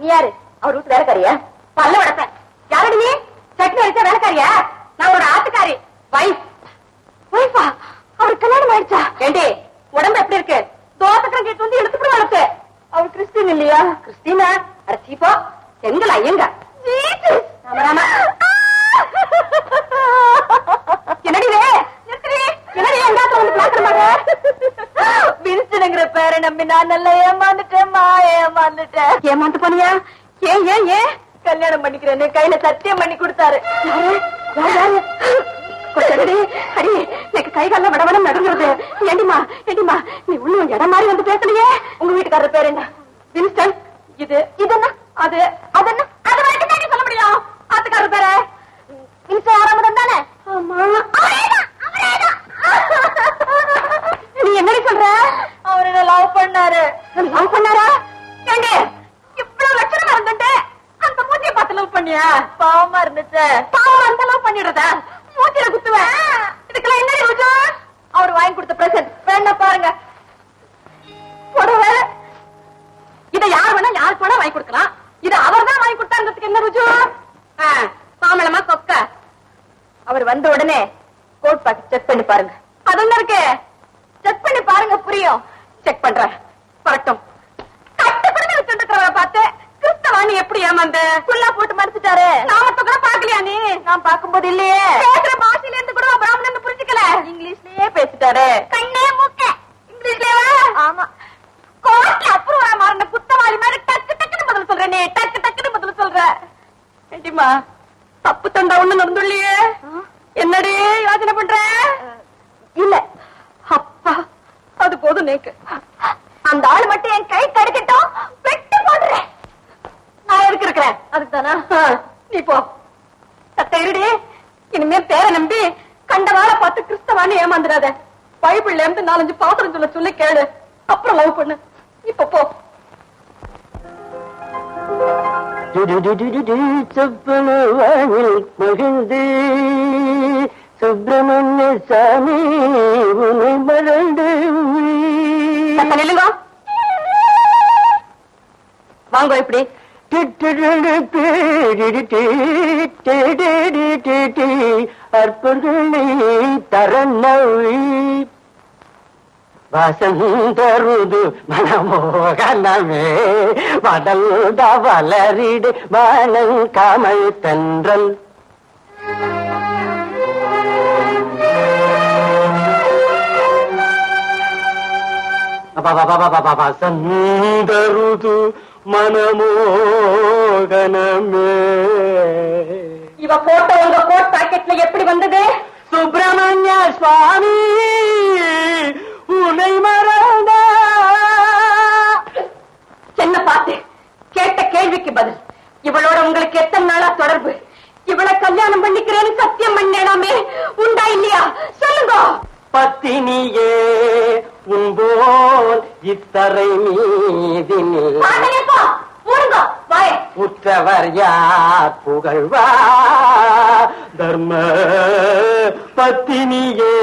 நீ யாரு? அவர் வீட்டு வேலைக்காரியா? பல்ல வளர்ப்பேன். யாரடி நீ? சட்னி வச்சா வேலைக்காரியா? நான் ஒரு ஆத்துக்காரி. வைஃபா? அவருக்கு கல்யாணம் ஆயிடுச்சா? ஏண்டி உடம்பு எப்படி இருக்கு? தோசைக்கரம் கேட்டு வந்து எடுத்துட்டு வளர்த்து. அவர் கிறிஸ்டின் இல்லையா? கிறிஸ்டினா? அட சீப்போ, எங்களா எங்க? என்னடிங்கிற பேரை நம்பி நான் நல்லா ஏமாந்துட்டேன். ஏமாந்து போனியா? ஏன் ஏன் ஏன்? கல்யாணம் பண்ணிக்கிறேன்னு கையில சத்தியம் பண்ணி கொடுத்தாரு. அடி எனக்கு கைகால வடவடம் நடந்துருது. ஏண்டிமா ஏண்டிமா, நீ உள்ள இடம் மாதிரி வந்து பேசலையே. உங்க வீட்டுக்காரர் பேர் என்ன? வின்ஸ்டன். இது என்ன? அது என்ன? அது வரைக்கும் தான் சொல்ல முடியும். ஆத்துக்காரர் பேரு வின்ஸ்டன் ஆரம்பம் தானே? நீ என்னடி சொல்ற? அவர் என்ன லவ் பண்ணாரு. லவ் பண்ணாரா? ஏங்க இவ்வளவு லட்சணமா இருந்துட்டு அந்த மூஞ்சியை பார்த்து லவ் பண்ணியா? பாவமா இருந்துச்சு. பாவம் அந்த லவ் பண்ணிடுறதா? மூஞ்சில குத்துவேன். இதுக்கெல்லாம் என்ன ருஜு? அவர் வாங்கி கொடுத்த பிரசன்ட் வேணா பாருங்க. இதை யார் வேணா யாருக்கு வேணா வாங்கி கொடுக்கலாம். இது அவர் தான் வாங்கி கொடுத்தாங்கிறதுக்கு என்ன ருஜு? பாமலமா கொக்க. அவர் வந்த உடனே கோட் பாக்கெட் செக் பண்ணி பாருங்க. அது என்ன இருக்கு? செக் பண்ணி பாருங்க, புரியும். செக் பண்றேன். பரட்டும். கட்டு குடும்பம் வச்சுருக்கிறவரை பார்த்து கிறிஸ்தவாணி எப்படி ஏமாந்த புல்லா போட்டு மறைச்சிட்டாரு. நாமத்தை கூட பாக்கலையா நீ? நான் பார்க்கும்போது இல்லையே. பேசுற பாஷையில இருந்து கூட பிராமணன் புரிஞ்சுக்கல. இங்கிலீஷ்லயே பேசிட்டாரு. கண்ணே மூக்க இங்கிலீஷ்லயே. ஆமா, கோர்ட்ல அப்புறம் மாறின குத்தவாளி மாதிரி டக்கு டக்குன்னு பதில் சொல்றேன். நீ டக்கு டக்குன்னு பதில் சொல்ற. ஏண்டிமா தப்பு தண்டா ஒண்ணு நடந்துள்ளியே. என்னடி யோசனை பண்ற? இல்ல அப்பா, அது போதும். நேக்கு அந்த ஆள் மட்டும் என் கை கடிக்கட்டும், வெட்டு போடுறேன். நான் இருக்கிறேன். அதுக்கு தானா? நீ போ. சத்த இருடி. இனிமே பேரை நம்பி கண்டவாள பார்த்து கிறிஸ்தவானு ஏமாந்துடாத. பைபிள்ல இருந்து 4-5 பாத்திரம் சொல்ல கேளு. அப்புறம் லவ் பண்ணு. இப்ப போ. மகிழ்ந்து சுப்பிரமணிய சாமி உன்னை மறந்து. வாங்க. இப்படி அற்புதங்களை தரநவி வசந்தருது மனமோகனமே வடல்த வளரிடு வானம் கமல் தென்றல். வசந்தருது மனமோகனமே. இவ போட்ட உங்க கோட் பாக்கெட்ல எப்படி வந்தது? சுப்பிரமணிய சுவாமி உன்னை மறந்த. என்ன பார்த்து கேட்ட கேள்விக்கு பதில். இவளோட உங்களுக்கு எத்தனை நாளா தொடர்பு? இவளை கல்யாணம் பண்ணிக்கிறேன்னு சத்தியம் பண்ணேனாமே, உண்டா இல்லையா? சொல்லுங்க. பத்தினியே உன்போல் இத்தரை மீதினில் உற்றவர் யார் புகழ்வா? தர்ம பத்தினியே